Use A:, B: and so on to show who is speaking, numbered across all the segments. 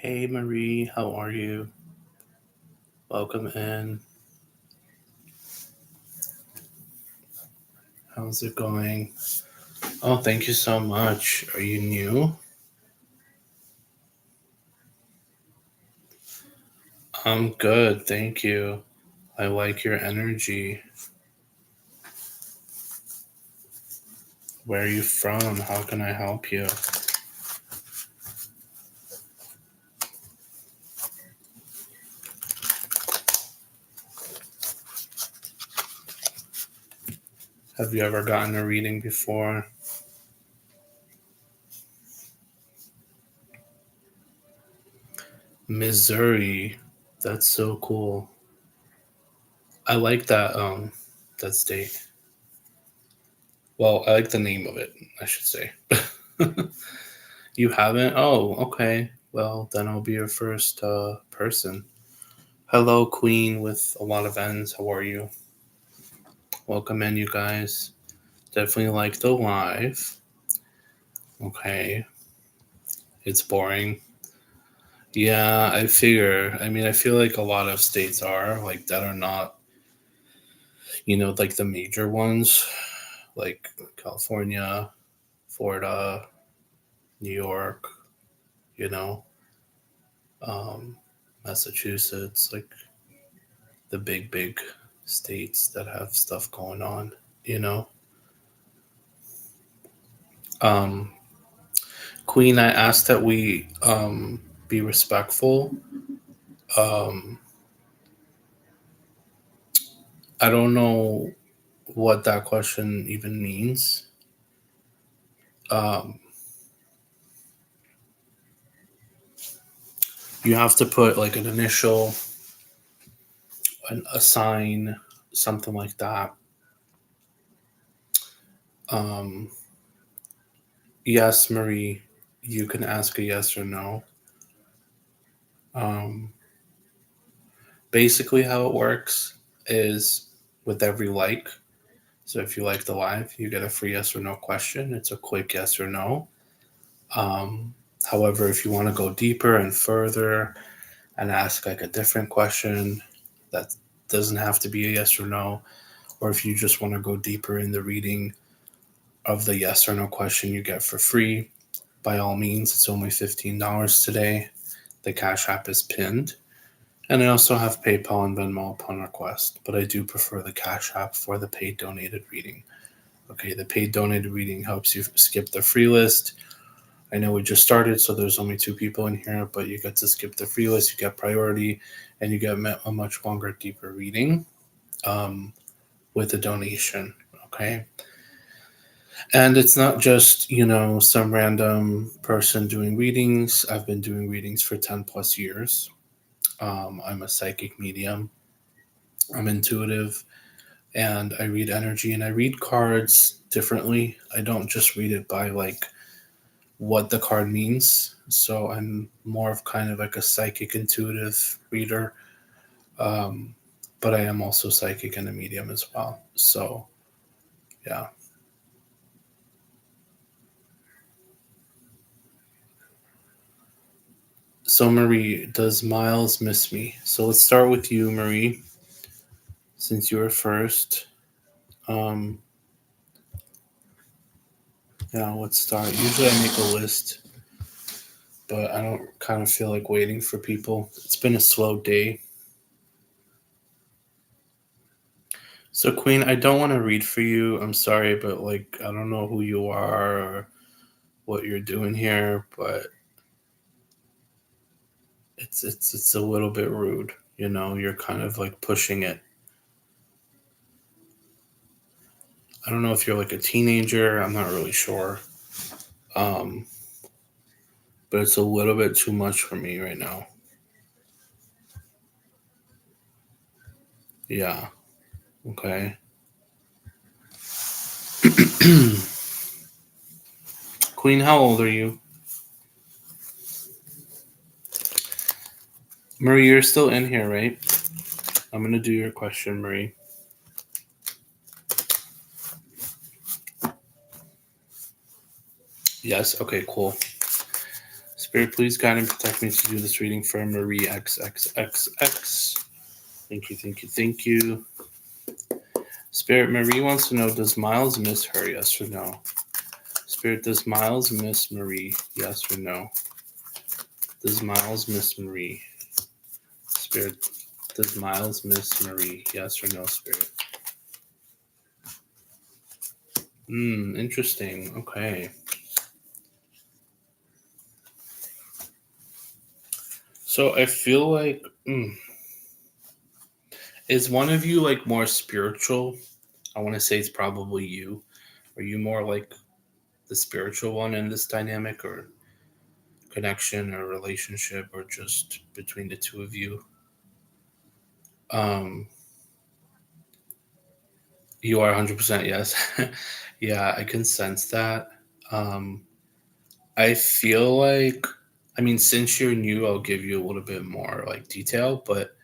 A: Hey Marie, how are you? Welcome in. How's it going? Oh, thank you so much. Are you new? I'm good, thank you. I like your energy. Where are you from? How can I help you? Have you ever gotten a reading before? Missouri. That's so cool. I like that state. Well, I like the name of it, I should say. You haven't? Oh, okay. Well, then I'll be your first person. Hello, Queen with a lot of N's. How are you? Welcome in, you guys. Definitely like the live. Okay. It's boring. Yeah, I figure. I mean, I feel like a lot of states are like that are not, like the major ones, like California, Florida, New York, you know, um, Massachusetts, like the big states that have stuff going on, you know. Um, Queen, I asked that we be respectful. Um, I don't know what that question even means. Um, you have to put like an initial, a sign, something like that. Um, yes, Marie, you can ask a yes or no. Um, Basically, how it works is with every like. So if you like the live, you get a free yes or no question. It's a quick yes or no. Um, However, if you want to go deeper and further and ask like a different question that doesn't have to be a yes or no, or if you just want to go deeper in the reading of the yes or no question you get for free, by all means, it's only $15 today. The Cash App is pinned. And I also have PayPal and Venmo upon request, but I do prefer the Cash App for the paid donated reading. Okay, the paid donated reading helps you skip the free list. I know we just started, so there's only two people in here, but you get to skip the free list, you get priority, and you get a much longer, deeper reading um, with a donation. Okay. And it's not just, some random person doing readings. I've been doing readings for 10 plus years. I'm a psychic medium, I'm intuitive, and I read energy and I read cards differently. I don't just read it by like what the card means. So I'm more of kind of like a psychic intuitive reader. Um, but I am also psychic and a medium as well. So yeah. So Marie, does Miles miss me? So let's start with you, Marie, since you were first. Um, yeah, let's start. Usually I make a list, but I don't kind of feel like waiting for people. It's been a slow day. So Queen, I don't want to read for you. I'm sorry, but like I don't know who you are or what you're doing here, but it's a little bit rude. You're kind of like pushing it. I don't know if you're like a teenager. I'm not really sure. Um, but it's a little bit too much for me right now. Yeah. Okay. Queen, how old are you? Marie, you're still in here, right? I'm gonna do your question, Marie. Yes. Okay. Cool. Spirit, please guide and protect me to do this reading for Marie XXXX. Thank you, thank you, thank you. Spirit, Marie wants to know, does Miles miss her, yes or no? Spirit, does Miles miss Marie, yes or no? Does Miles miss Marie? Spirit, does Miles miss Marie, yes or no, Spirit? Interesting. Okay. So I feel like, is one of you like more spiritual? I want to say it's probably you. Are you more like the spiritual one in this dynamic, or connection or relationship, or just between the two of you? Um, you are 100% yes. Yeah, I can sense that. Um, I feel like, I mean, since you're new, I'll give you a little bit more like detail, but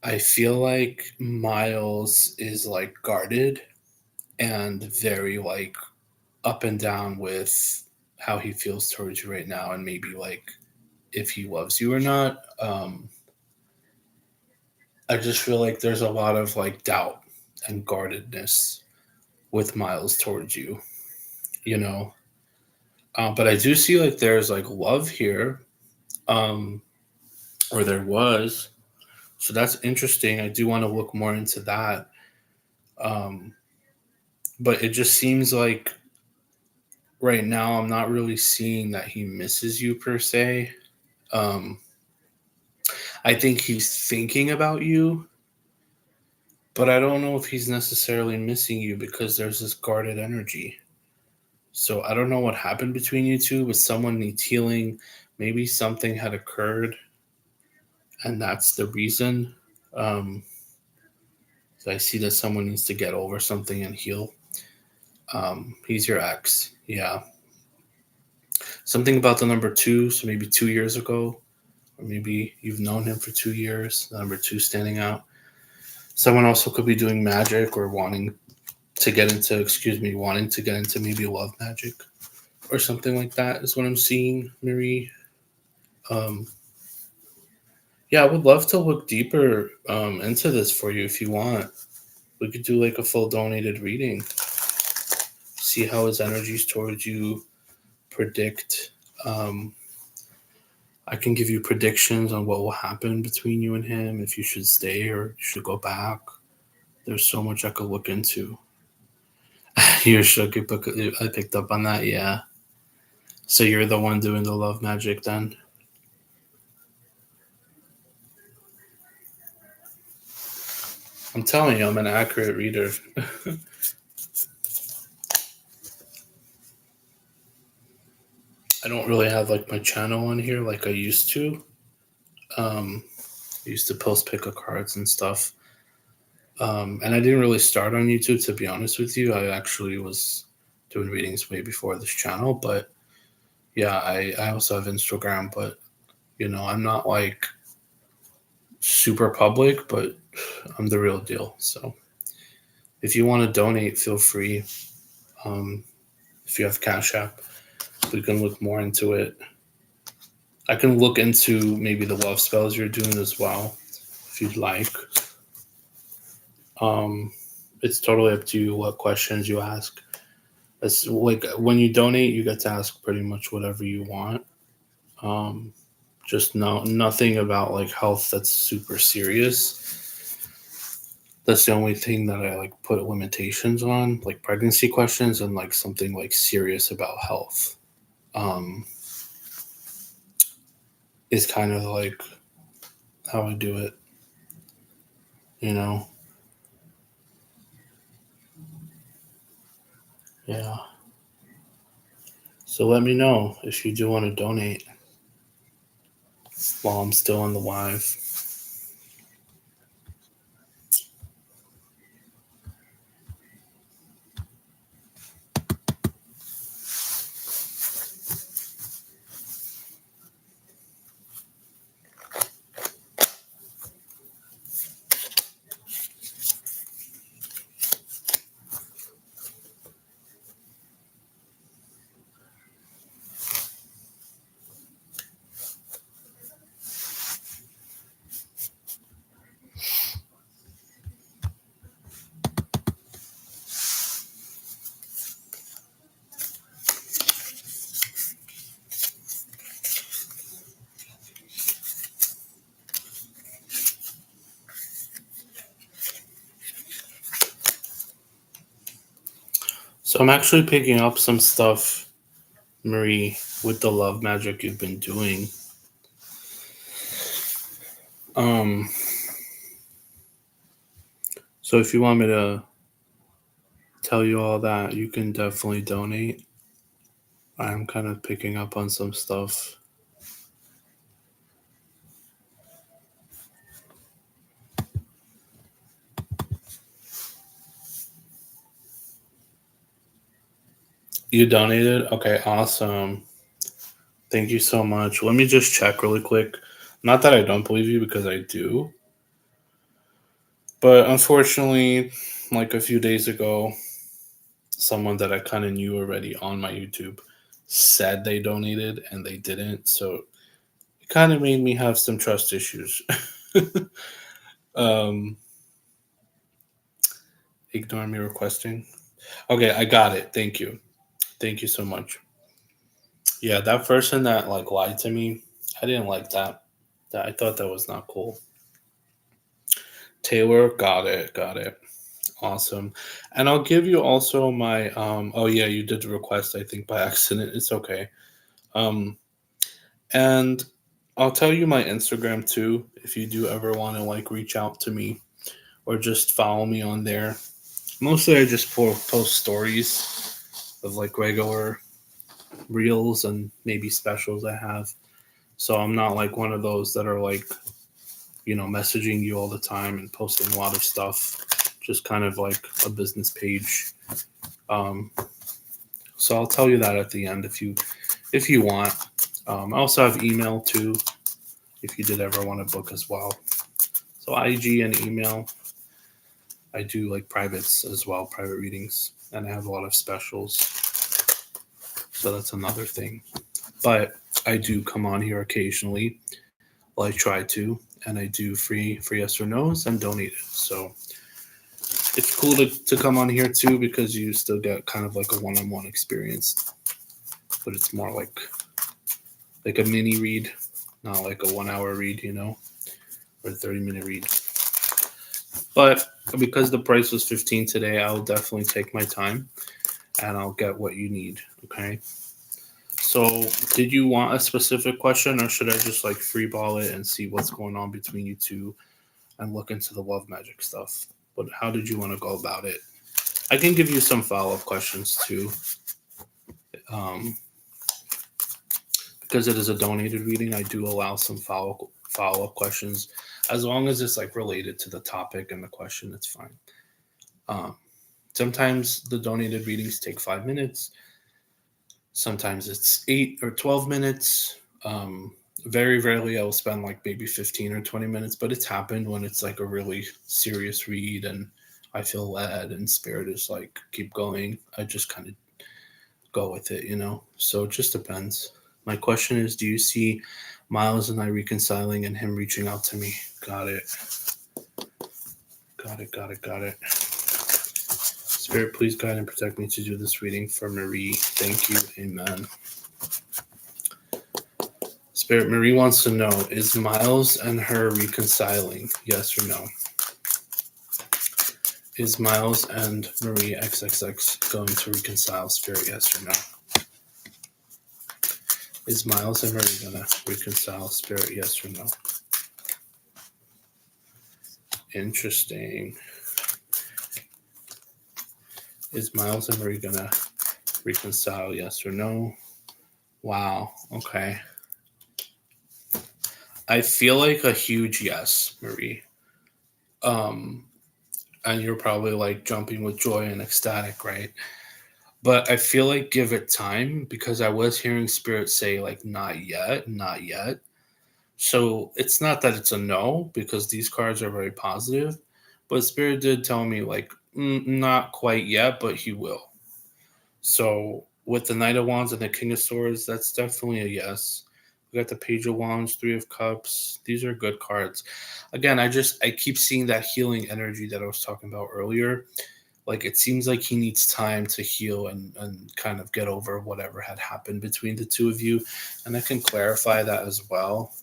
A: I feel like Miles is like guarded and very like up and down with how he feels towards you right now, and maybe like if he loves you or not. I just feel like there's a lot of like doubt and guardedness with Miles towards you, you know. But I do see like there's like love here, um, or there was. So that's interesting. I do want to look more into that. Um, but it just seems like right now I'm not really seeing that he misses you per se. Um, I think he's thinking about you, but I don't know if he's necessarily missing you because there's this guarded energy. So I don't know what happened between you two, but someone needs healing. Maybe something had occurred, and that's the reason. Um, so I see that someone needs to get over something and heal. He's your ex. Yeah. Something about the number two. So maybe 2 years ago, or maybe you've known him for 2 years. The number two standing out. Someone also could be doing magic or wanting to get into, wanting to get into maybe love magic or something like that is what I'm seeing, Marie. Um, yeah, I would love to look deeper into this for you if you want. We could do like a full donated reading, see how his energies towards you, predict. Um, I can give you predictions on what will happen between you and him, if you should stay or you should go back. There's so much I could look into. You're shook. I picked up on that. Yeah. So you're the one doing the love magic then? I'm telling you, I'm an accurate reader. I don't really have like my channel on here like I used to. I used to post pick of cards and stuff. And I didn't really start on YouTube, to be honest with you. I actually was doing readings way before this channel. But yeah, I also have Instagram, but I'm not like super public, but I'm the real deal. So if you want to donate, feel free. Um, if you have Cash App, we can look more into it. I can look into maybe the love spells you're doing as well, if you'd like. Um, it's totally up to you what questions you ask. It's like when you donate, you get to ask pretty much whatever you want. Um, just nothing about like health that's super serious. That's the only thing that I like put limitations on, like pregnancy questions and like something like serious about health. Um, is kind of like how I do it, you know? Yeah. So let me know if you do want to donate while I'm still on the live. So I'm actually picking up some stuff, Marie, with the love magic you've been doing. Um, so if you want me to tell you all that, you can definitely donate. I'm kind of picking up on some stuff. You donated? Okay, awesome. Thank you so much. Let me just check really quick. Not that I don't believe you because I do, but unfortunately, like a few days ago, someone that I kind of knew already on my YouTube said they donated and they didn't. So it kind of made me have some trust issues. um, Ignore me requesting. Okay, I got it. Thank you. Thank you so much. Yeah, that person that like lied to me, I didn't like that. That I thought that was not cool. Taylor, got it, got it. Awesome. And I'll give you also my oh yeah, you did request I think by accident. It's okay. Um and I'll tell you my Instagram too if you do ever want to like reach out to me or just follow me on there. Mostly I just post stories of like regular reels and maybe specials I have. So I'm not like one of those that are like, messaging you all the time and posting a lot of stuff. Just kind of like a business page. Um, so I'll tell you that at the end if you want. I also have email too if you did ever want to book as well. So IG and email. I do like privates as well, private readings, and I have a lot of specials. So that's another thing. But I do come on here occasionally. Well, I try to, and I do free yes or no's and donate it. So it's cool to come on here too because you still get kind of like a one-on-one experience, but it's more like a mini read, not like a 1 hour read, or a 30-minute read. But because the price was 15 today, I'll definitely take my time and I'll get what you need. Okay. So, did you want a specific question, or should I just like freeball it and see what's going on between you two and look into the love magic stuff? But how did you want to go about it? I can give you some follow up questions too, because it is a donated reading. I do allow some follow up questions, as long as it's like related to the topic and the question. It's fine. Um, Sometimes the donated readings take 5 minutes. Sometimes it's 8 or 12 minutes. Very rarely I will spend like maybe 15 or 20 minutes, but it's happened when it's like a really serious read and I feel led and spirit is like, keep going. I just kind of go with it. So it just depends. My question is, do you see Miles and I reconciling and him reaching out to me? Got it. Got it. Got it. Got it. Spirit, please guide and protect me to do this reading for Marie. Thank you. Amen. Spirit, Marie wants to know, is Miles and her reconciling? Yes or no? Is Miles and Marie XXX going to reconcile? Spirit, yes or no? Is Miles and Marie going to reconcile? Spirit, yes or no? Interesting. Is Miles and Marie going to reconcile? Yes or no? Wow. Okay. I feel like a huge yes, Marie. And you're probably like jumping with joy and ecstatic, right? But I feel like give it time because I was hearing Spirit say like not yet, not yet. So it's not that it's a no because these cards are very positive, but Spirit did tell me like not quite yet, but he will. So with the Knight of Wands and the King of Swords, that's definitely a yes. We got the Page of Wands, Three of Cups. These are good cards. Again, I keep seeing that healing energy that I was talking about earlier. Like it seems like he needs time to heal and kind of get over whatever had happened between the two of you. And I can clarify that as well.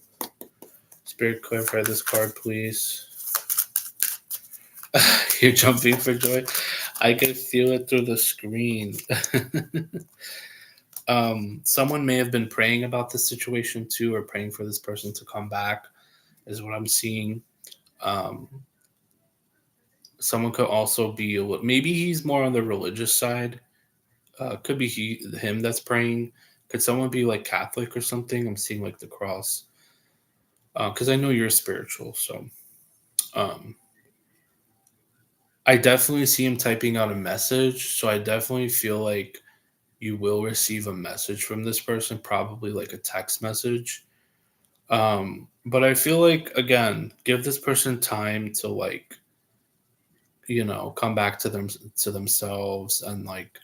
A: Spirit, clarify this card, please. You're jumping for joy. I could feel it through the screen. Someone may have been praying about this situation too, or praying for this person to come back, is what I'm seeing. Um, Someone could also be maybe he's more on the religious side. Could be him that's praying. Could someone be like Catholic or something? I'm seeing like the cross. Because I know you're spiritual, so um, I definitely see him typing out a message. So I definitely feel like you will receive a message from this person, probably like a text message. But I feel like again, give this person time to like, come back to themselves and like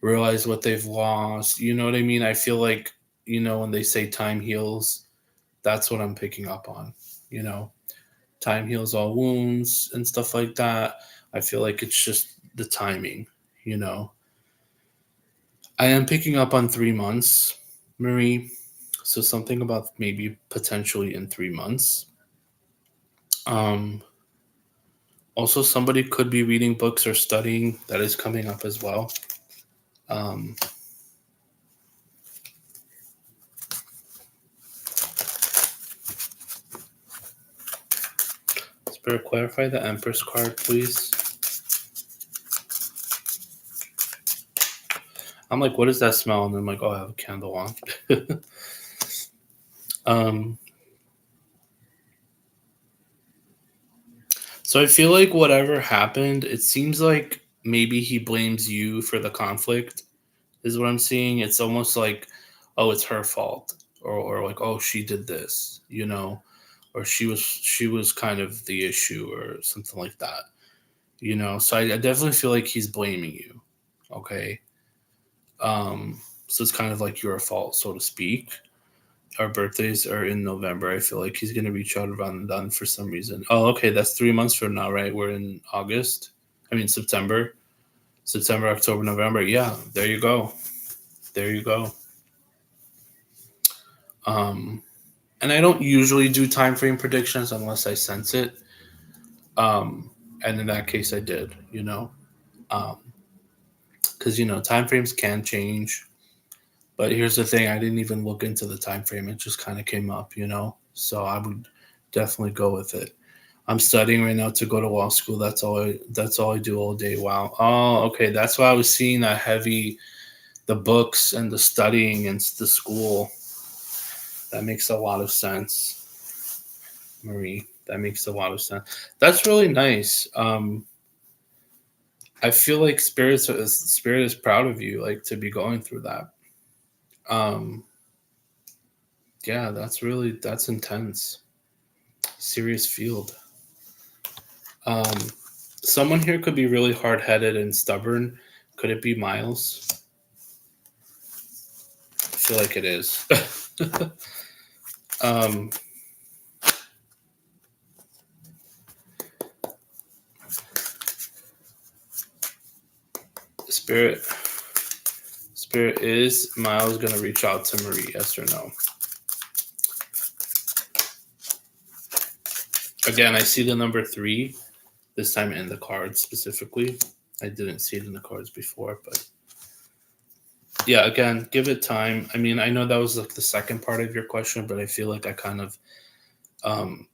A: realize what they've lost. You know what I mean? I feel like, when they say time heals, that's what I'm picking up on. You know, time heals all wounds and stuff like that. I feel like it's just the timing, you know. I am picking up on 3 months, Marie. So something about maybe potentially in 3 months. Um, Also, somebody could be reading books or studying. That is coming up as well. Um, Spirit, clarify the Empress card, please. I'm like, what does that smell? And I'm like, oh, I have a candle on. um, so I feel like whatever happened, it seems like maybe he blames you for the conflict, is what I'm seeing. It's almost like, oh, it's her fault. Or like, oh, she did this, or she was kind of the issue or something like that. So I definitely feel like he's blaming you. Okay. So it's kind of like your fault, so to speak. Our birthdays are in November. I feel like he's gonna reach out around then for some reason. Oh, okay, that's 3 months from now, right? We're in August. I mean September. September, October, November. Yeah, there you go. There you go. Um, and I don't usually do time frame predictions unless I sense it. Um, and in that case, I did. Because time frames can change. But here's the thing: I didn't even look into the time frame. It just kind of came up. So I would definitely go with it. I'm studying right now to go to law school. That's all I do all day. Wow. Oh, okay. That's why I was seeing that heavy, the books and the studying and the school. That makes a lot of sense, Marie. That makes a lot of sense. That's really nice. I feel like spirit is proud of you, like to be going through that. Um, yeah, that's intense. Serious field. Um, Someone here could be really hard headed and stubborn. Could it be Miles? I feel like it is. um, Spirit, Spirit, is Miles gonna reach out to Marie? Yes or no? Again, I see the number 3 this time in the cards specifically. I didn't see it in the cards before, but yeah. Again, give it time. I mean, I know that was like the second part of your question, but I feel like I kind of um,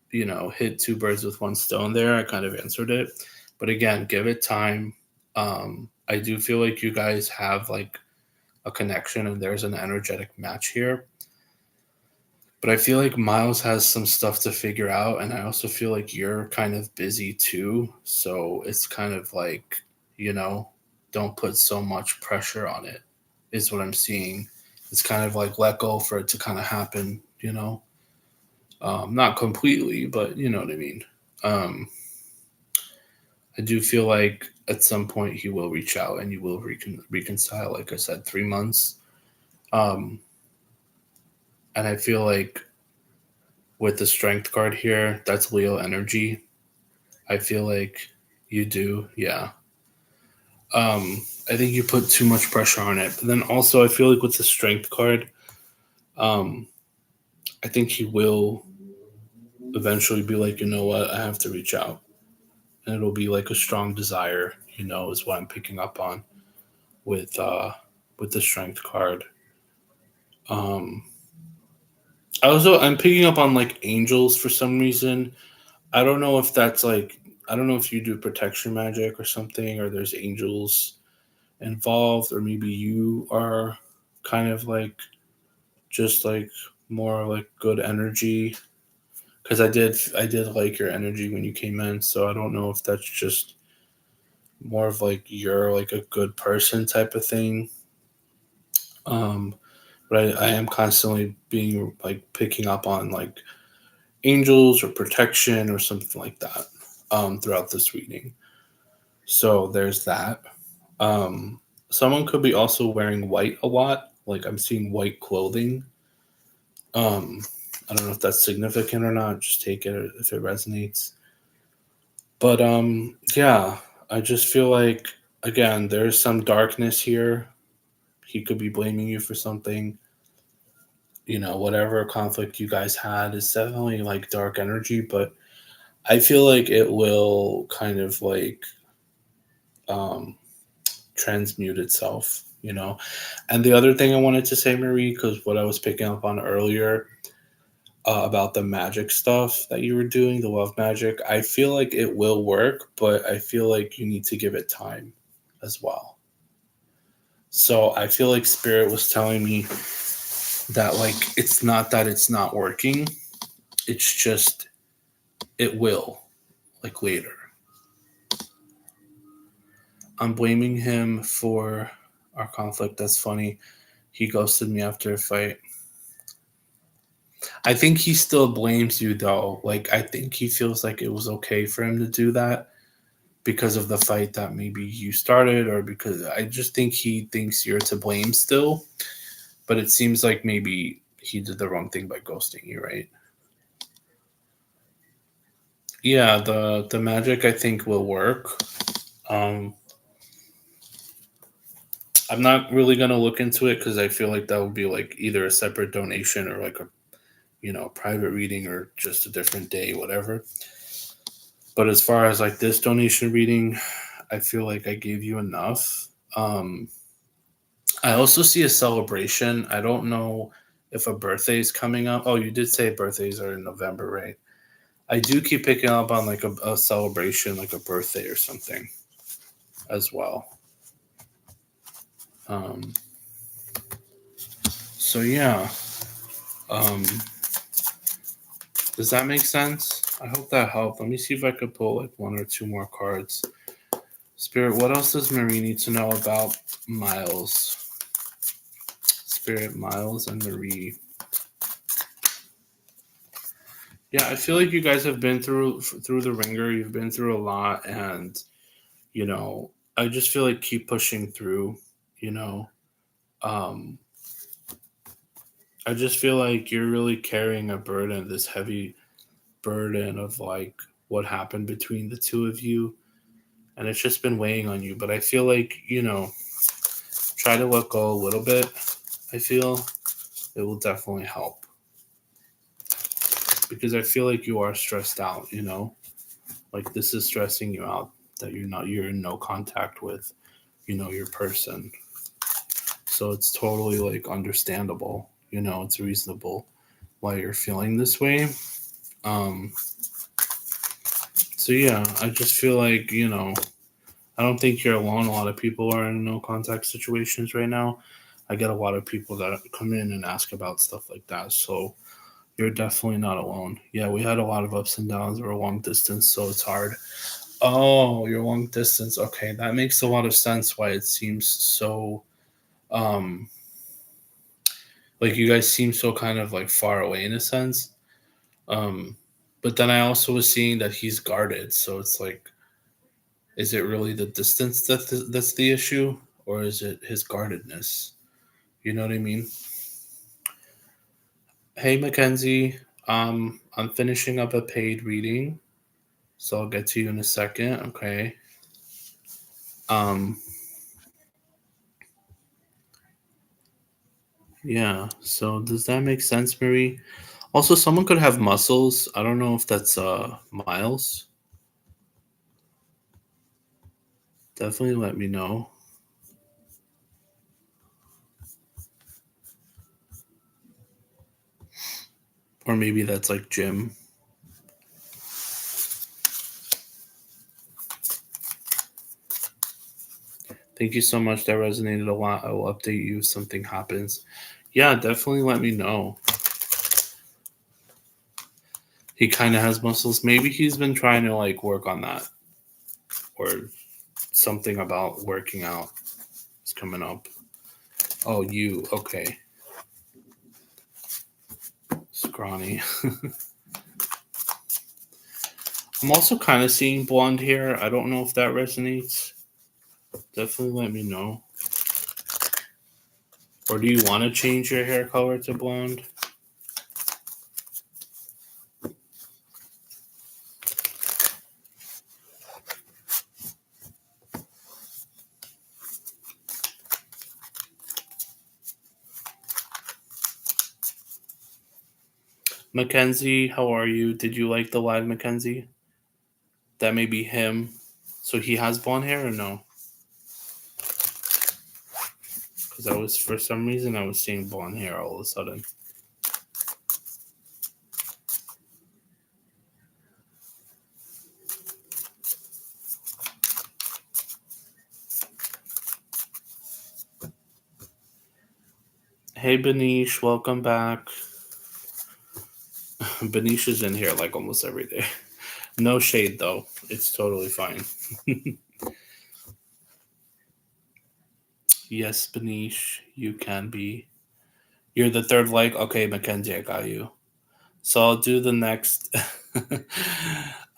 A: hit two birds with one stone there. I kind of answered it. But again, give it time. I do feel like you guys have like a connection and there's an energetic match here. But I feel like Miles has some stuff to figure out. And I also feel like you're kind of busy too. So it's kind of like, you know, don't put so much pressure on it, is what I'm seeing. It's kind of like let go for it to kind of happen. Not completely, but you know what I mean. Um, I do feel like at some point he will reach out and you will reconcile. Like I said, 3 months. Um, and I feel like with the strength card here, that's Leo energy. I feel like you do, yeah. I think you put too much pressure on it. But then also, I feel like with the strength card, um, I think he will eventually be like, you know what, I have to reach out. and it'll be like a strong desire, is what I'm picking up on with the strength card. Um I'm picking up on like angels for some reason. I don't know if that's like, I don't know if you do protection magic or something, or there's angels involved, or maybe you are kind of like just like more like good energy, because I did like your energy when you came in, so I don't know if that's just more of like you're like a good person type of thing. um but I am constantly being like picking up on like angels or protection or something like that throughout this reading. So there's that. um Someone could be also wearing white a lot, like I'm seeing white clothing. um I don't know if that's significant or not, just take it if it resonates. But yeah, I just feel like, again, there's some darkness here. He could be blaming you for something. Whatever conflict you guys had is definitely like dark energy, but I feel like it will kind of like um transmute itself, And the other thing I wanted to say, Marie, because what I was picking up on earlier, about the magic stuff that you were doing, the love magic, I feel like it will work, but I feel like you need to give it time as well. So I feel like Spirit was telling me that, like, it's not that it's not working, it's just it will, like, later. I'm blaming him for our conflict. That's funny. He ghosted me after a fight. I think he still blames you, though. Like, I think he feels like it was okay for him to do that because of the fight that maybe you started, or because I just think he thinks you're to blame still. But it seems like maybe he did the wrong thing by ghosting you, right? Yeah, the magic I think will work. Um, I'm not really gonna look into it because I feel like that would be like either a separate donation or like a private reading or just a different day, whatever. But as far as like this donation reading, I feel like I gave you enough. Um, I also see a celebration. I don't know if a birthday is coming up. Oh, you did say birthdays are in November, right? I do keep picking up on like a celebration, like a birthday or something as well. Um, so yeah, um, does that make sense? I hope that helped. Let me see if I could pull like one or two more cards. Spirit, what else does Marie need to know about Miles? Spirit, Miles, and Marie. Yeah, I feel like you guys have been through the ringer. You've been through a lot, and you know, I just feel like keep pushing through. You know, um, I just feel like you're really carrying a burden, this heavy burden of like what happened between the two of you, and it's just been weighing on you. But I feel like, try to let go a little bit. I feel it will definitely help because I feel like you are stressed out. Like this is stressing you out that you're in no contact with, your person. So it's totally like understandable. It's reasonable why you're feeling this way. Um, so yeah, I just feel like, I don't think you're alone. A lot of people are in no contact situations right now. I get a lot of people that come in and ask about stuff like that. So you're definitely not alone. Yeah, we had a lot of ups and downs. We're a long distance, so it's hard. Oh, you're long distance. Okay, that makes a lot of sense why it seems so um like you guys seem so kind of like far away in a sense. Um but then I also was seeing that he's guarded, so it's like, is it really the distance that's the issue, or is it his guardedness? You know what I mean? Hey, Mackenzie. I'm finishing up a paid reading, so I'll get to you in a second. Okay. Um, yeah. So does that make sense, Marie? Also, someone could have muscles. I don't know if that's Miles. Definitely let me know. Or maybe that's like Jim. Thank you so much. That resonated a lot. I will update you if something happens. Yeah, definitely let me know. He kind of has muscles. Maybe he's been trying to like work on that, or something about working out is coming up. Oh, you okay? Scrawny. I'm also kind of seeing blonde hair. I don't know if that resonates. Definitely let me know. Or do you want to change your hair color to blonde? Mackenzie, how are you? Did you like the live, Mackenzie? That may be him. So he has blonde hair or no? Because I was, for some reason, I was seeing blonde hair all of a sudden. Hey, Benish, welcome back. Benish is in here like almost every day. No shade, though. It's totally fine. Yes, Benish, you can be. You're the third like. Okay, Mackenzie, I got you. So I'll do the next.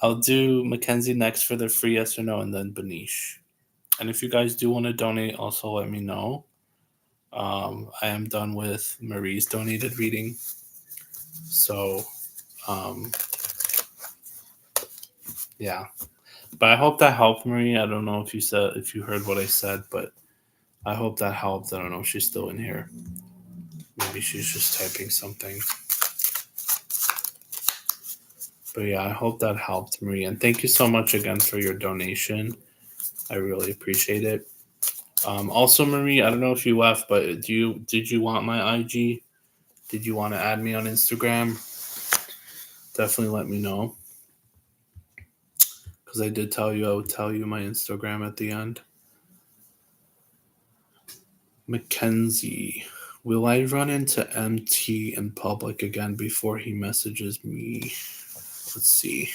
A: I'll do Mackenzie next for the free yes or no, and then Benish. And if you guys do want to donate, also let me know. I am done with Marie's donated reading. So, um, yeah. But I hope that helped, Marie. I don't know if you heard what I said, but I hope that helped. I don't know if she's still in here. Maybe she's just typing something. But yeah, I hope that helped, Marie. And thank you so much again for your donation. I really appreciate it. Also, Marie, I don't know if you left, but did you want my IG? Did you want to add me on Instagram? Definitely let me know. Because I did tell you I would tell you my Instagram at the end. Mackenzie, will I run into MT in public again before he messages me? Let's see.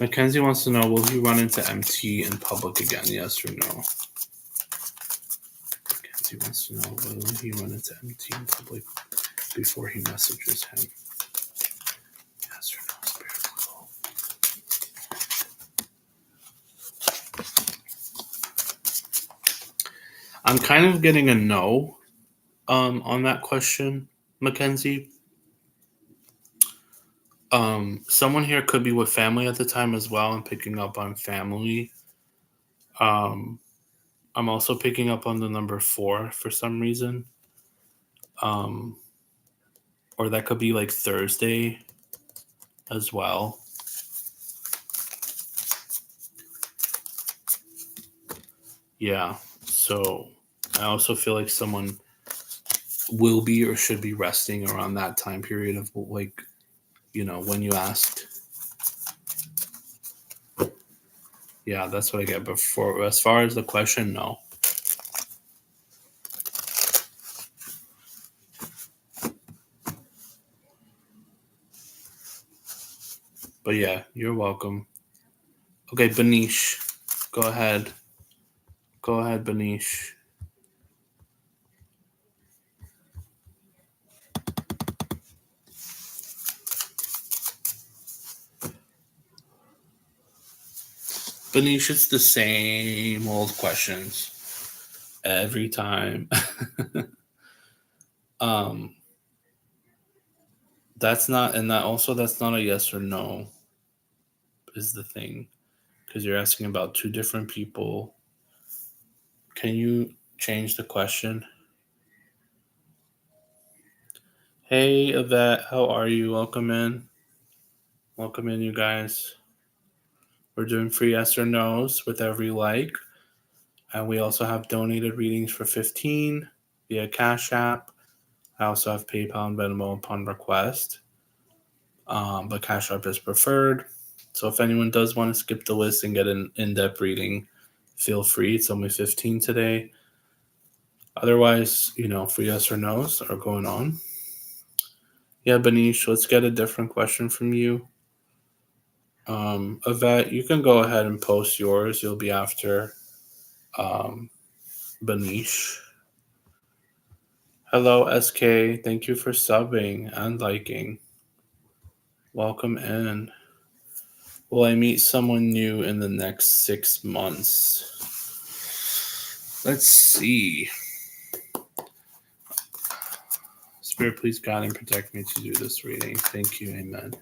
A: Mackenzie wants to know, will he run into MT in public again? Yes or no? Mackenzie wants to know, will he run into MT in public before he messages him? Yes or no, spiritual. I'm kind of getting a no on that question, Mackenzie. Someone here could be with family at the time as well and picking up on family. Um, I'm also picking up on the number 4 for some reason. Um, or that could be like Thursday as well. Yeah. So I also feel like someone will be or should be resting around that time period of like, when you asked. Yeah, that's what I get. But for as far as the question, no. But yeah, you're welcome. Okay, Benish, go ahead. Go ahead, Benish. Benish, it's the same old questions every time. um, that's not, and that also that's not a yes or no. Is the thing because you're asking about two different people. Can you change the question? Hey, Yvette, how are you? Welcome in. Welcome in, you guys. We're doing free yes or no's with every like. And we also have donated readings for 15 via Cash App. I also have PayPal and Venmo upon request. But Cash App is preferred. So if anyone does want to skip the list and get an in-depth reading, feel free. It's only 15 today. Otherwise, free yes or no's are going on. Yeah, Banish, let's get a different question from you. Yvette, you can go ahead and post yours. You'll be after Banish. Hello, SK. Thank you for subbing and liking. Welcome in. Will I meet someone new in the next 6 months? Let's see. Spirit, please guide and protect me to do this reading. Thank you. Amen.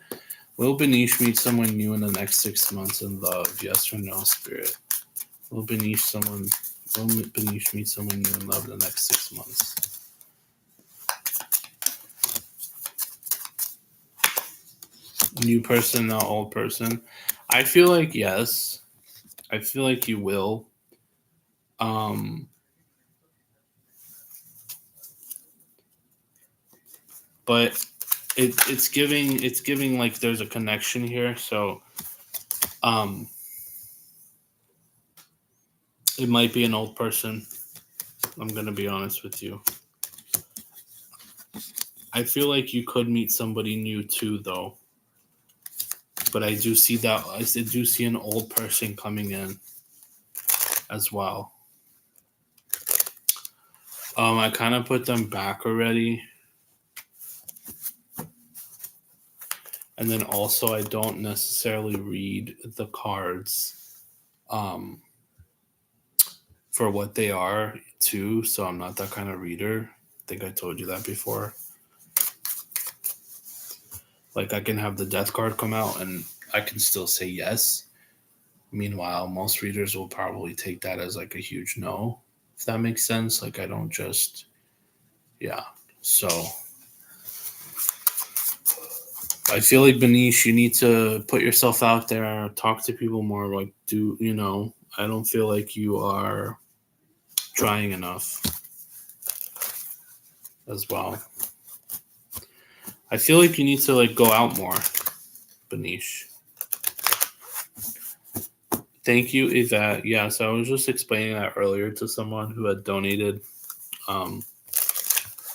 A: Will Banish meet someone new in the next 6 months in love? Yes or no, Spirit? Will Banish meet someone new in love in the next 6 months? New person, not old person. I feel like yes. I feel like you will. But it's giving like there's a connection here. So it might be an old person. I'm gonna be honest with you. I feel like you could meet somebody new too, though. But I do see an old person coming in as well. I kind of put them back already. And then also I don't necessarily read the cards for what they are too, so I'm not that kind of reader. I think I told you that before. Like I can have the death card come out and I can still say yes. Meanwhile, most readers will probably take that as like a huge no, if that makes sense. Like I don't just, yeah. So I feel like Banish, you need to put yourself out there, talk to people more. Like I don't feel like you are trying enough as well. I feel like you need to like go out more, Banish. Thank you, Yvette. Yeah, so I was just explaining that earlier to someone who had donated.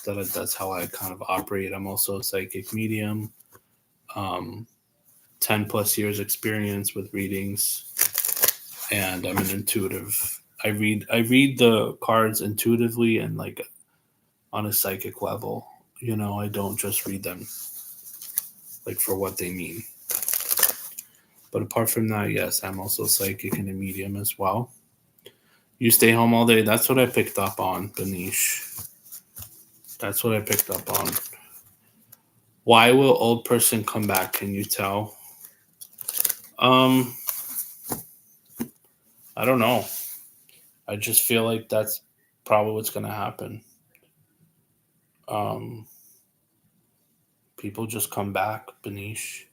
A: That's how I kind of operate. I'm also a psychic medium. 10 plus years experience with readings, and I'm an intuitive. I read the cards intuitively and like on a psychic level. I don't just read them like for what they mean. But apart from that, yes, I'm also psychic and a medium as well. You stay home all day. That's what I picked up on, Banish. That's what I picked up on. Why will old person come back? Can you tell? I don't know. I just feel like that's probably what's going to happen. People just come back, Banish.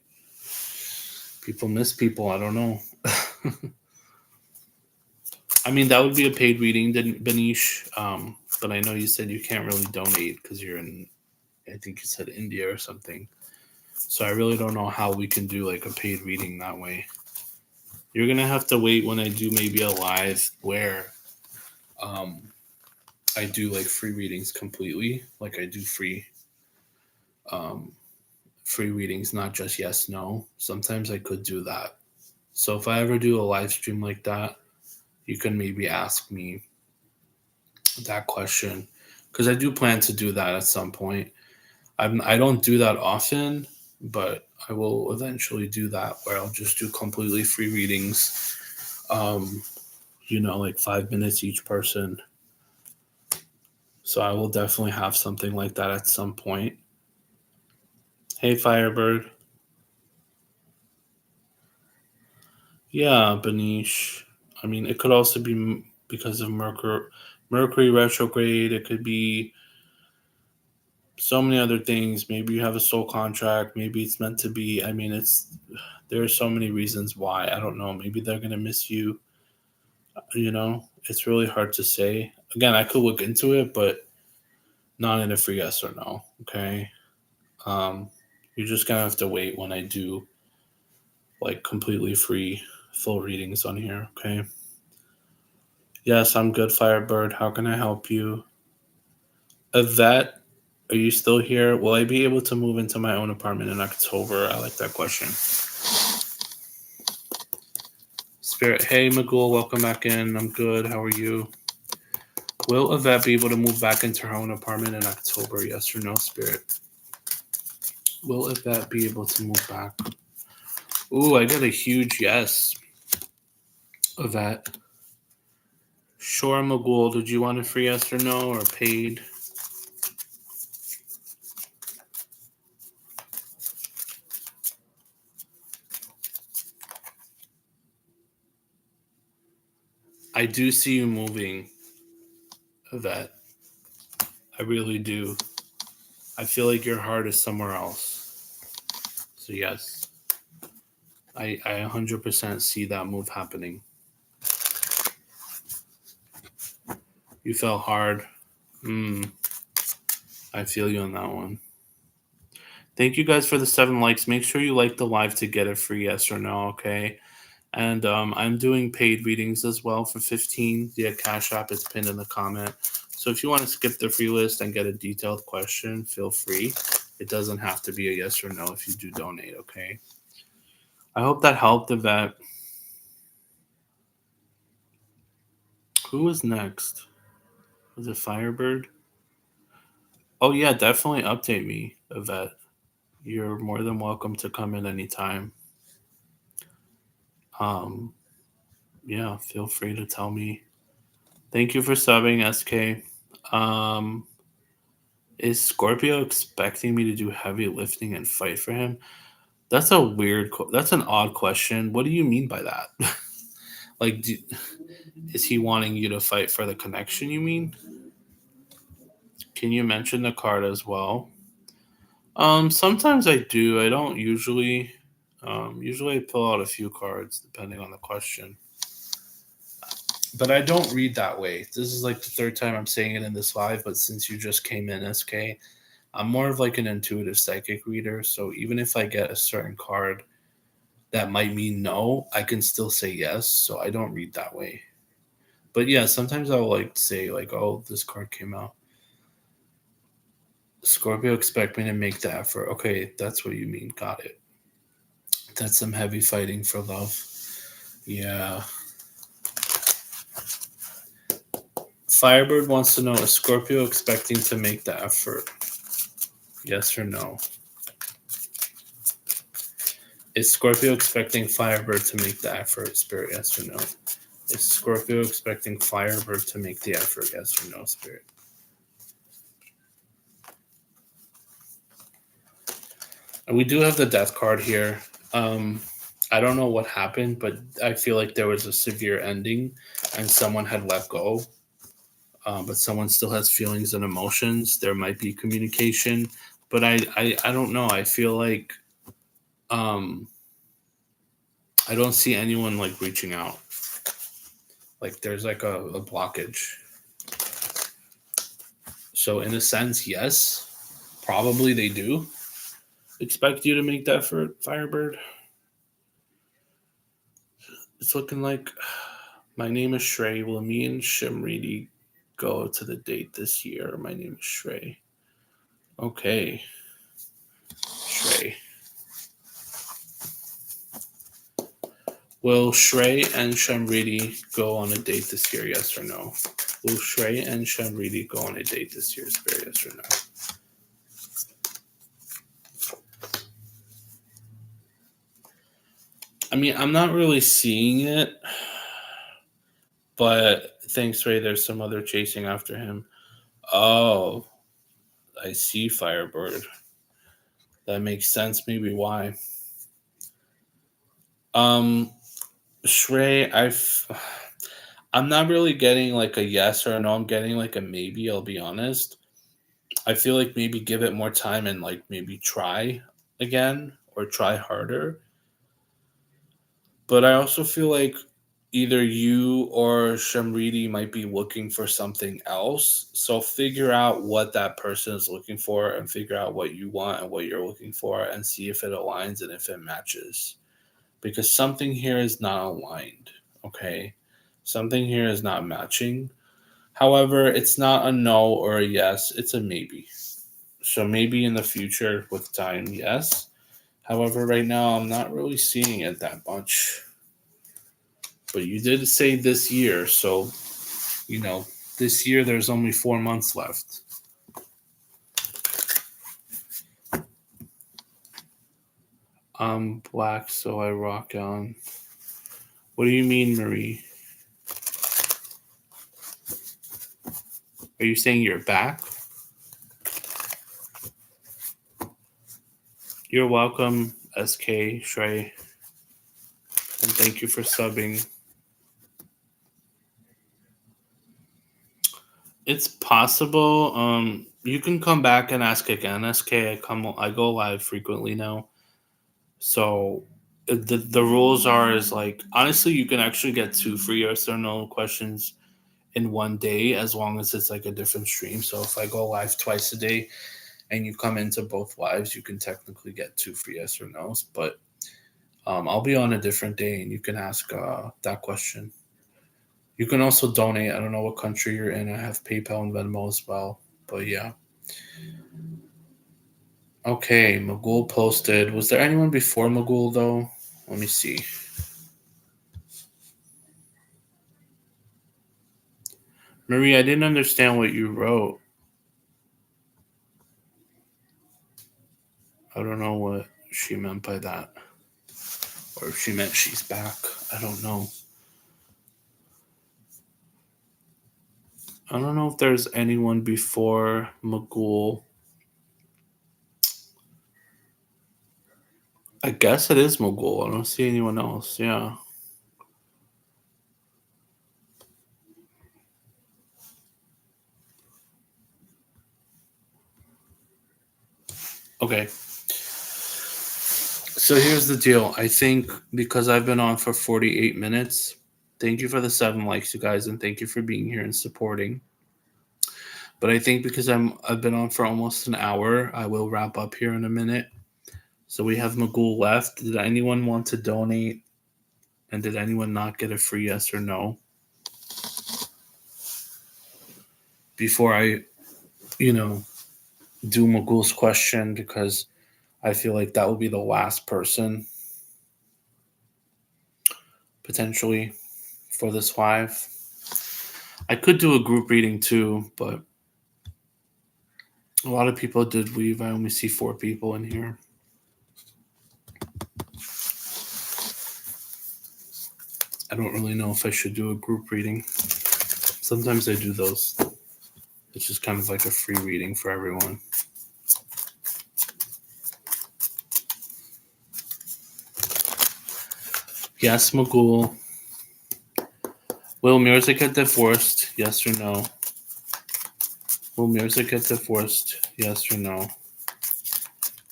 A: People miss people. I don't know. I mean, that would be a paid reading, Banish. But I know you said you can't really donate because you're in, I think you said India or something. So I really don't know how we can do like a paid reading that way. You're going to have to wait when I do maybe a live where I do like free readings completely. Like I do free readings, not just yes, no. Sometimes I could do that. So if I ever do a live stream like that, you can maybe ask me that question because I do plan to do that at some point. I don't do that often, but I will eventually do that where I'll just do completely free readings. Like 5 minutes each person. So I will definitely have something like that at some point. Hey, Firebird. Yeah, Banish. I mean, it could also be because of Mercury retrograde. It could be so many other things. Maybe you have a soul contract. Maybe it's meant to be. I mean, there are so many reasons why. I don't know. Maybe they're gonna miss you. It's really hard to say. Again, I could look into it, but not in a free yes or no. Okay. Um, you're just gonna have to wait when I do like completely free full readings on here. Okay. Yes, I'm good, Firebird. How can I help you? Yvette, are you still here? Will I be able to move into my own apartment in October? I like that question. Spirit, hey Magul, welcome back in. I'm good. How are you? Will Yvette be able to move back into her own apartment in October? Yes or no, Spirit? Will Yvette be able to move back? Ooh, I got a huge yes. Yvette. Sure, Magul. Did you want a free yes or no or paid? I do see you moving, Yvette. I really do. I feel like your heart is somewhere else. So yes, I 100% see that move happening. You fell hard. I feel you on that one. Thank you guys for the 7 likes. Make sure you like the live to get a free yes or no, okay? And I'm doing paid readings as well for 15 via Cash App. It's pinned in the comment. So if you want to skip the free list and get a detailed question, feel free. It doesn't have to be a yes or no if you do donate, okay? I hope that helped, Yvette. Who was next? Was it Firebird? Oh, yeah, definitely update me, Yvette. You're more than welcome to come in anytime. Um, yeah, feel free to tell me. Thank you for subbing, SK. Is Scorpio expecting me to do heavy lifting and fight for him? That's that's an odd question. What do you mean by that? like, is he wanting you to fight for the connection, you mean? Can you mention the card as well? Sometimes I do. I don't usually. Usually I pull out a few cards depending on the question. But I don't read that way. This is like the third time I'm saying it in this live, but since you just came in, SK, I'm more of like an intuitive psychic reader. So even if I get a certain card that might mean no, I can still say yes. So I don't read that way. But yeah, sometimes I'll like say like, oh, this card came out. Scorpio expect me to make the effort. Okay, that's what you mean. Got it. That's some heavy fighting for love. Yeah. Firebird wants to know, is Scorpio expecting to make the effort? Yes or no? Is Scorpio expecting Firebird to make the effort? Spirit, yes or no? Is Scorpio expecting Firebird to make the effort? Yes or no, Spirit? And we do have the death card here. I don't know what happened, but I feel like there was a severe ending and someone had let go. But someone still has feelings and emotions. There might be communication, but I don't know. I feel like I don't see anyone like reaching out. Like there's like a blockage. So in a sense, yes, probably they do expect you to make that effort, Firebird. It's looking like my name is Shrey. Will me and Shimriti go to the date this year? My name is Shrey. Okay. Shrey. Will Shrey and Shamriti go on a date this year? Yes or no? Will Shrey and Shamriti go on a date this year? Spirit, yes or no? I mean, I'm not really seeing it, but thanks, Ray. There's some other chasing after him. Oh, I see, Firebird. That makes sense. Maybe why. Shrey, I'm not really getting like a yes or a no. I'm getting like a maybe. I'll be honest. I feel like maybe give it more time and like maybe try again or try harder. But I also feel like either you or Shamriti might be looking for something else. So figure out what that person is looking for and figure out what you want and what you're looking for and see if it aligns and if it matches. Because something here is not aligned, okay? Something here is not matching. However, it's not a no or a yes, it's a maybe. So maybe in the future with time, yes. However, right now I'm not really seeing it that much. But you did say this year, so you know, this year there's only 4 months left. I'm black, so I rock on. What do you mean, Marie? Are you saying you're back? You're welcome, SK Shrey. And thank you for subbing. It's possible. You can come back and ask again, SK. I go live frequently now. So the rules are is like honestly you can actually get 2 free yes or no questions in one day as long as it's like a different stream. So if I go live twice a day and you come into both lives, you can technically get 2 free yes or no's. But I'll be on a different day and you can ask that question. You can also donate. I don't know what country you're in. I have PayPal and Venmo as well. But yeah. Okay, Magul posted. Was there anyone before Magul though? Let me see. Marie, I didn't understand what you wrote. I don't know what she meant by that. Or if she meant she's back. I don't know. I don't know if there's anyone before Magul. I guess it is Magul. I don't see anyone else. Yeah. Okay. So here's the deal. I think because I've been on for 48 minutes, thank you for the 7 likes, you guys, and thank you for being here and supporting. But I think because I've been on for almost an hour, I will wrap up here in a minute. So we have Magul left. Did anyone want to donate? And did anyone not get a free yes or no? Before I, do Magul's question, because I feel like that will be the last person potentially for this live. I could do a group reading too, but a lot of people did leave. I only see 4 people in here. I don't really know if I should do a group reading. Sometimes I do those. It's just kind of like a free reading for everyone. Yes, Magul. Will Mirza get divorced? Yes or no? Will Mirza get divorced? Yes or no?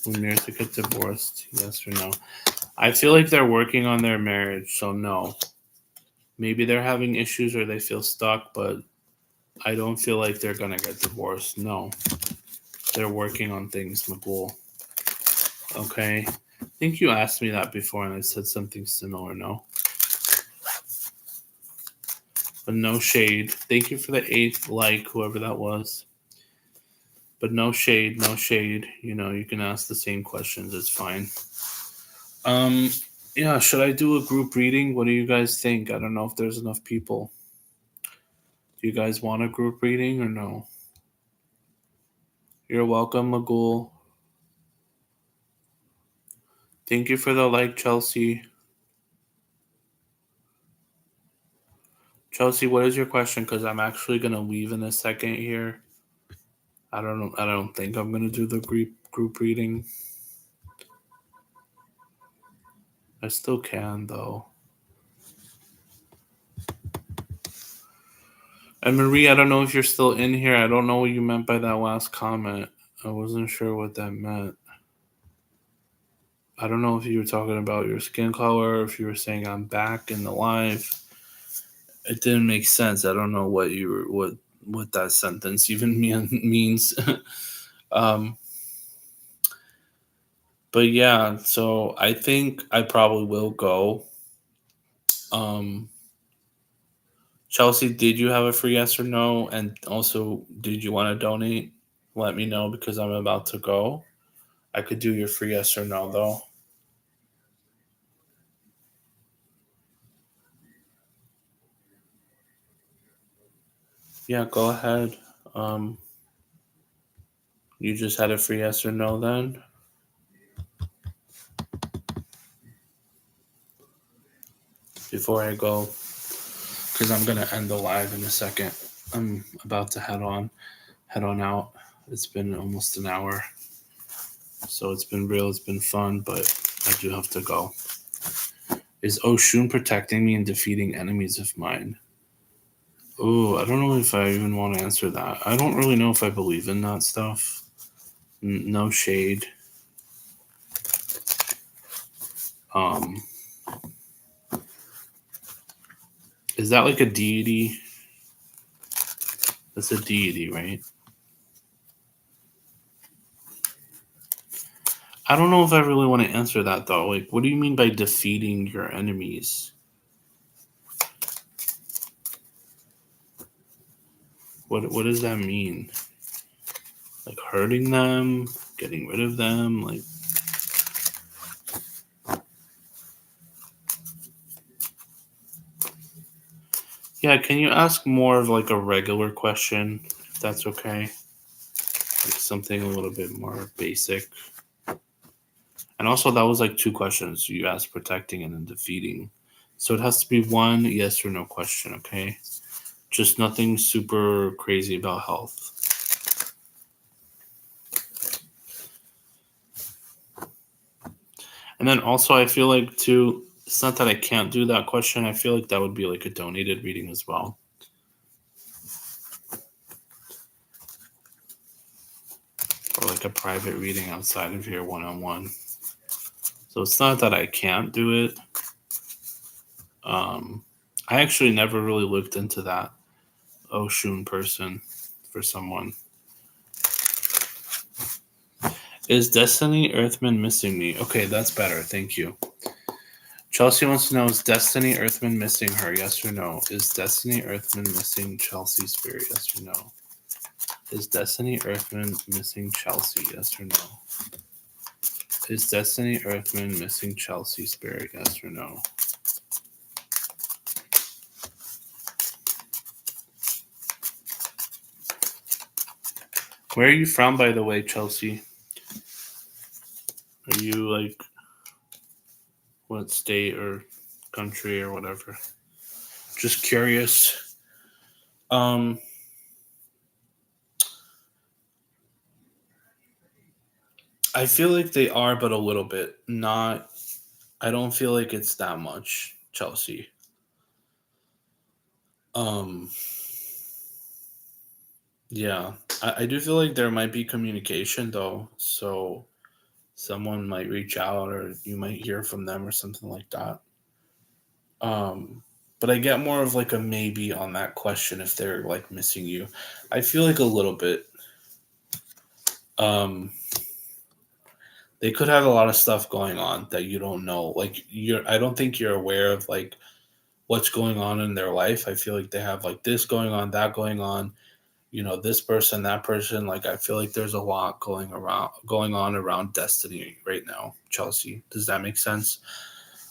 A: Will Mirza get divorced? Yes or no? I feel like they're working on their marriage, so no. Maybe they're having issues or they feel stuck, but I don't feel like they're gonna get divorced. No. They're working on things, Magul. Okay. I think you asked me that before and I said something similar, no? But no shade. Thank you for the 8th like, whoever that was. But no shade, no shade. You can ask the same questions. It's fine. Yeah, should I do a group reading? What do you guys think? I don't know if there's enough people. Do you guys want a group reading or no? You're welcome, Magul. Thank you for the like, Chelsea. Chelsea, what is your question? Because I'm actually gonna leave in a second here. I don't think I'm gonna do the group reading. I still can though. And Marie, I don't know if you're still in here. I don't know what you meant by that last comment. I wasn't sure what that meant. I don't know if you were talking about your skin color, or if you were saying I'm back in the live. It didn't make sense. I don't know what you were what that sentence even means. um, but yeah, so I think I probably will go. Um, Chelsea, did you have a free yes or no? And also, did you want to donate? Let me know because I'm about to go. I could do your free yes or no though. Yeah, go ahead. Um, you just had a free yes or no then? Before I go, because I'm gonna end the live in a second. I'm about to head on out. It's been almost an hour, so it's been real. It's been fun, but I do have to go. Is Oshun protecting me and defeating enemies of mine? Oh, I don't know if I even want to answer that. I don't really know if I believe in that stuff. No shade. Um, is that like a deity? That's a deity, right? I don't know if I really want to answer that though. Like, what do you mean by defeating your enemies? What does that mean? Like hurting them, getting rid of them, like yeah, can you ask more of like a regular question if that's okay? Like something a little bit more basic. And also that was like two questions. You asked protecting and then defeating. So it has to be one yes or no question, okay? Just nothing super crazy about health. And then also I feel like too, it's not that I can't do that question. I feel like that would be like a donated reading as well. Or like a private reading outside of here one on one. So it's not that I can't do it. I actually never really looked into that Oshun person for someone. Is Destiny Earthman missing me? Okay, that's better. Thank you. Chelsea wants to know, is Destiny Earthman missing her? Yes or no? Is Destiny Earthman missing Chelsea Spirit? Yes or no? Is Destiny Earthman missing Chelsea? Yes or no? Is Destiny Earthman missing Chelsea Spirit? Yes or no? Where are you from, by the way, Chelsea? Are you like what state or country or whatever? Just curious. Um, I feel like they are, but a little bit. Not. I don't feel like it's that much, Chelsea. Um, yeah, I do feel like there might be communication though, so someone might reach out or you might hear from them or something like that. Um, but I get more of like a maybe on that question if they're like missing you. I feel like a little bit. Um, they could have a lot of stuff going on that you don't know. Like I don't think you're aware of like what's going on in their life. I feel like they have like this going on, that going on, this person, that person. Like I feel like there's a lot going on around Destiny right now, Chelsea. Does that make sense?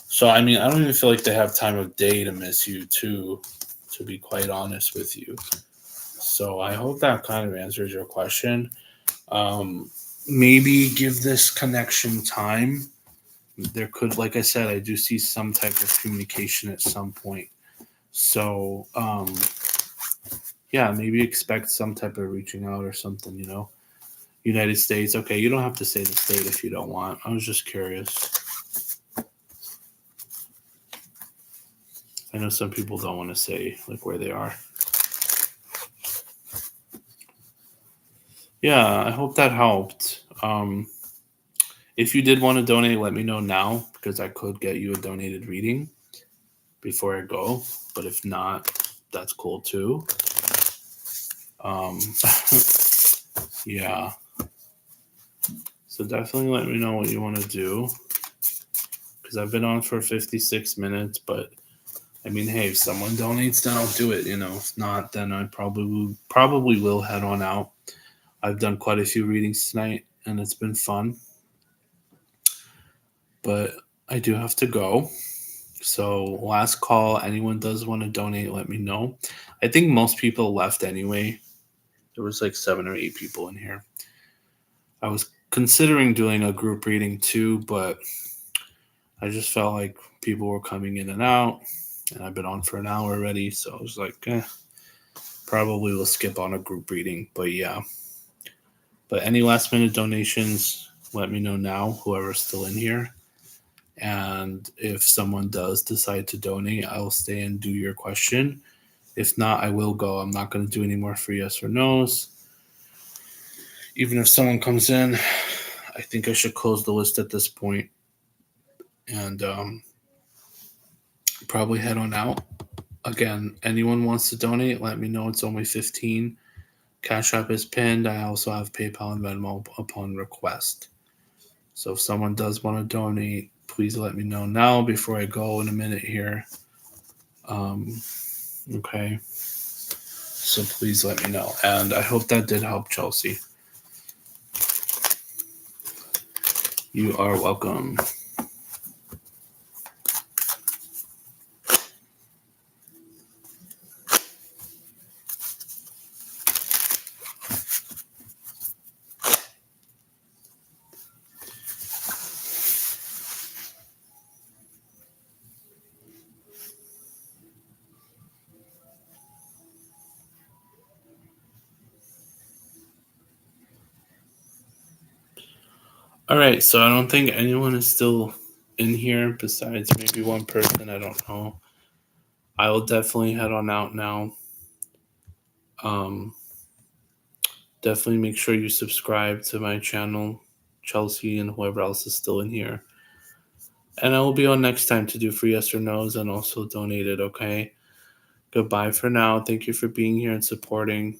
A: So I mean, I don't even feel like they have time of day to miss you too, to be quite honest with you. So I hope that kind of answers your question. Um, Maybe give this connection time. There could, like I said, I do see some type of communication at some point. So yeah, maybe expect some type of reaching out or something. United States. Okay, you don't have to say the state if you don't want. I was just curious. I know some people don't want to say like where they are. Yeah, I hope that helped. If you did want to donate, let me know now because I could get you a donated reading before I go. But if not, that's cool too. Um, yeah. So definitely let me know what you want to do because I've been on for 56 minutes. But I mean, hey, if someone donates, then I'll do it. If not, then I probably will head on out. I've done quite a few readings tonight, and it's been fun. But I do have to go. So, last call. Anyone does want to donate, let me know. I think most people left anyway. There was like 7 or 8 people in here. I was considering doing a group reading too, but I just felt like people were coming in and out, and I've been on for an hour already. So I was like, probably will skip on a group reading. But yeah. But any last minute donations, let me know now, whoever's still in here. And if someone does decide to donate, I will stay and do your question. If not, I will go. I'm not going to do any more free yes or no's. Even if someone comes in, I think I should close the list at this point and probably head on out. Again, anyone wants to donate, let me know. It's only 15. Cash App is pinned. I also have PayPal and Venmo upon request. So if someone does want to donate, please let me know now before I go in a minute here. Okay. So please let me know. And I hope that did help, Chelsea. You are welcome. All right, so I don't think anyone is still in here besides maybe one person. I don't know. I will definitely head on out now. Um, definitely make sure you subscribe to my channel, Chelsea, and whoever else is still in here. And I will be on next time to do free yes or no's and also donate it, okay? Goodbye for now. Thank you for being here and supporting.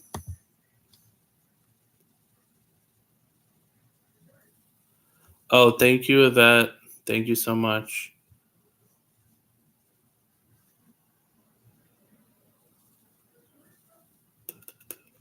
A: Oh, thank you, Yvette. Thank you so much.